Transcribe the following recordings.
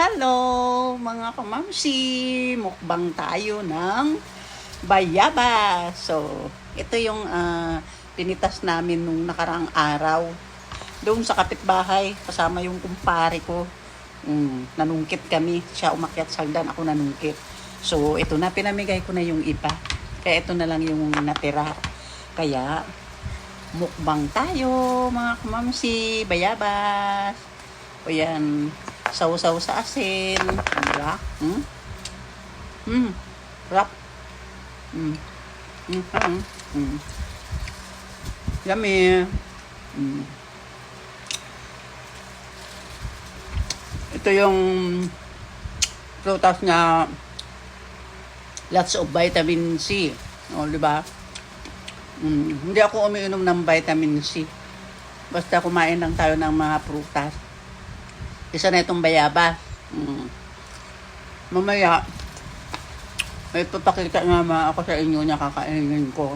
Hello mga kamamsi! Mukbang tayo ng bayabas. So, ito yung pinitas namin nung nakaraang araw. Doon sa kapitbahay, kasama yung kumpare ko. Nanungkit kami. Siya umakyat sa hagdan, ako nanungkit. So, ito na, pinamigay ko na yung iba. Kaya ito na lang yung natira. Kaya, mukbang tayo mga kamamsi, bayabas. O yan, sausaw sa asin. Diba? Rap. Yummy. Ito yung prutas na lots of vitamin C. O, diba? Hindi ako umiinom ng vitamin C. Basta kumain lang tayo ng mga prutas. Isa na itong bayabas. Mamaya, may papakita nga ako sa inyo na kakainin ko.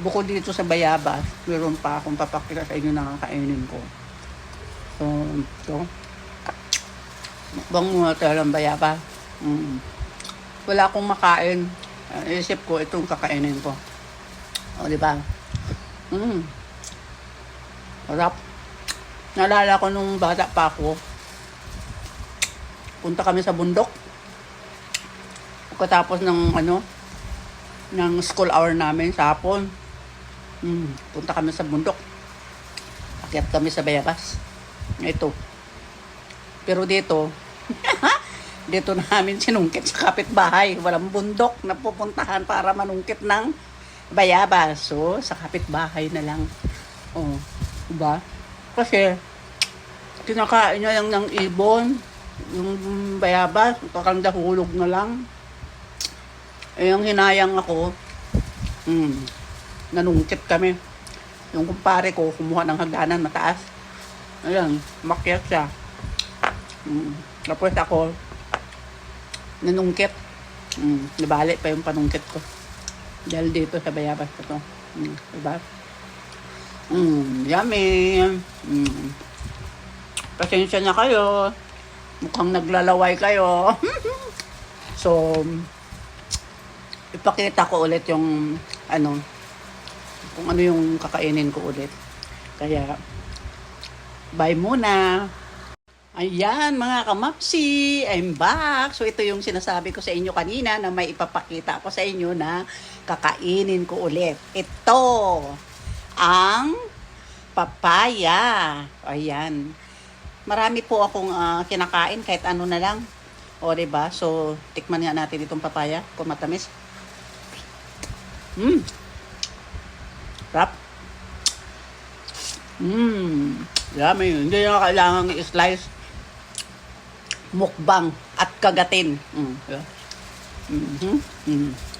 Bukod dito sa bayabas, meron pa akong papakita sa inyo na kakainin ko. So, ito. Mukbang muna tayo ng bayabas. Wala akong makain. Isip ko, itong kakainin ko. O, diba? Harap. Naalala ko nung bata pa ako, punta kami sa bundok. Pagkatapos ng ng school hour namin sa hapon, punta kami sa bundok. Akyat kami sa bayabas. Ito. Pero dito, dito namin sinungkit sa kapitbahay. Walang bundok na pupuntahan para manungkit ng bayabas. So, sa kapitbahay na lang. Oh, diba? Kasi, kinakain niya lang ng ibon, yung bayabas, parang dahulog na lang. Eh, yung hinayang ako, nanungkit kami. Yung kumpare ko, kumuha ng hagdanan mataas. Ayan, makyat siya. Tapos ako, nanungkit. Nabali pa yung panungkit ko. Dahil dito sa bayabas ko to. Diba? Yummy. Pasensya na kayo. Mukhang naglalaway kayo. So, ipakita ko ulit yung kung ano yung kakainin ko ulit. Kaya, bye muna. Ayan mga kamapsi, I'm back. So ito yung sinasabi ko sa inyo kanina na may ipapakita ko sa inyo na kakainin ko ulit. Ito ang papaya. Ayan. Marami po akong kinakain kahit ano na lang. O, diba? So, tikman nga natin itong papaya kung matamis. Rap. Yummy. Hindi na kailangan i-slice. Mukbang at kagatin.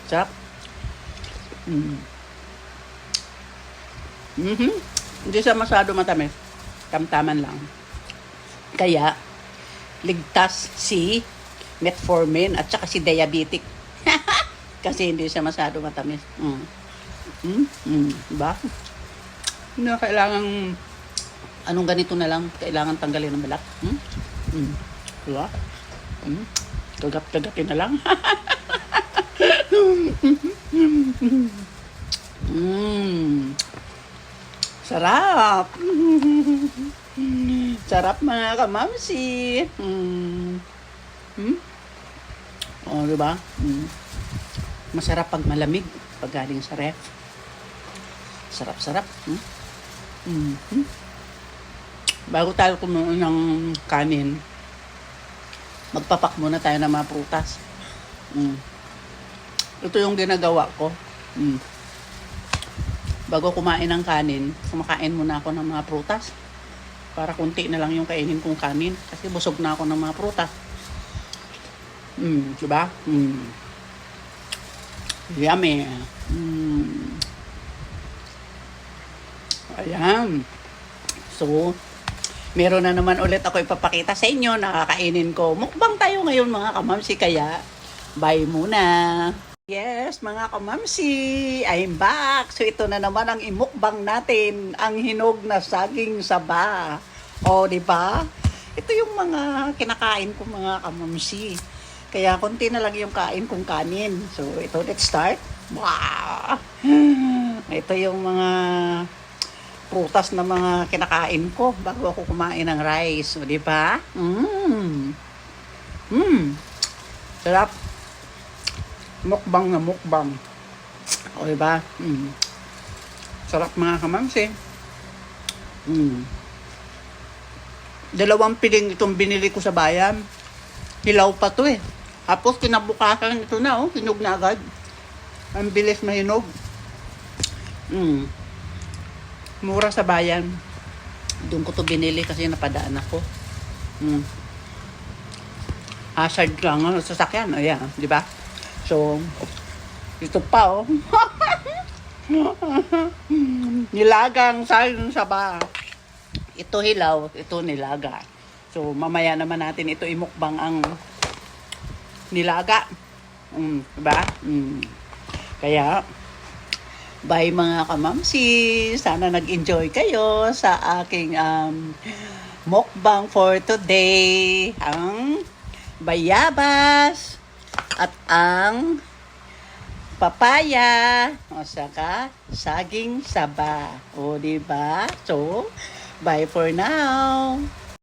Sarap. Hindi siya masyado matamis. Tamtaman lang. Kaya, ligtas si metformin at saka si diabetic. Kasi hindi siya masyado matamis. Diba? Hindi na kailangan anong ganito na lang. Kailangan tanggalin ng balat. Diba? Kagap-kagatin na lang. Sarap. Sarap mga kamamsi. O, diba? Masarap pag malamig. Pag galing sa ref. Sarap-sarap. Bago tayo kumuha ng kanin, magpapak muna tayo ng mga prutas. Ito yung ginagawa ko. Bago kumain ng kanin, kumakain muna ako ng mga prutas. Para kunti na lang yung kainin kong kanin. Kasi busog na ako ng mga prutas. Diba? Yummy. Ayan. So, meron na naman ulit ako ipapakita sa inyo na kakainin ko. Mukbang tayo ngayon mga kamamsi. Kaya, bye muna. Yes, mga kamamsi, I'm back. So ito na naman ang imukbang natin, ang hinog na saging saba. O, di ba? Ito yung mga kinakain ko mga kamamsi. Kaya konti na lang yung kain kong kanin. So, ito, let's start. Wow! Ito yung mga prutas na mga kinakain ko bago ako kumain ng rice. O, di ba? Sarap. Mukbang na mukbang. O, di ba? Sarap mga kamamsi. Dalawang piling itong binili ko sa bayan. Hilaw pa to eh. Tapos kinabukasan ito na hinog na agad. Ang bilis mahinog. Mura sa bayan. Doon ko to binili kasi napadaan ako. Hazard lang sa sasakyan. Ayan, di ba? So, ito pa nilagang saba. Ito hilaw, ito nilaga. So, mamaya naman natin ito imukbang ang nilaga. Diba? Kaya, bye mga kamamsi. Sana nag-enjoy kayo sa aking mukbang for today. Ang bayabas at ang papaya o saka saging saba. O, diba? So, bye for now.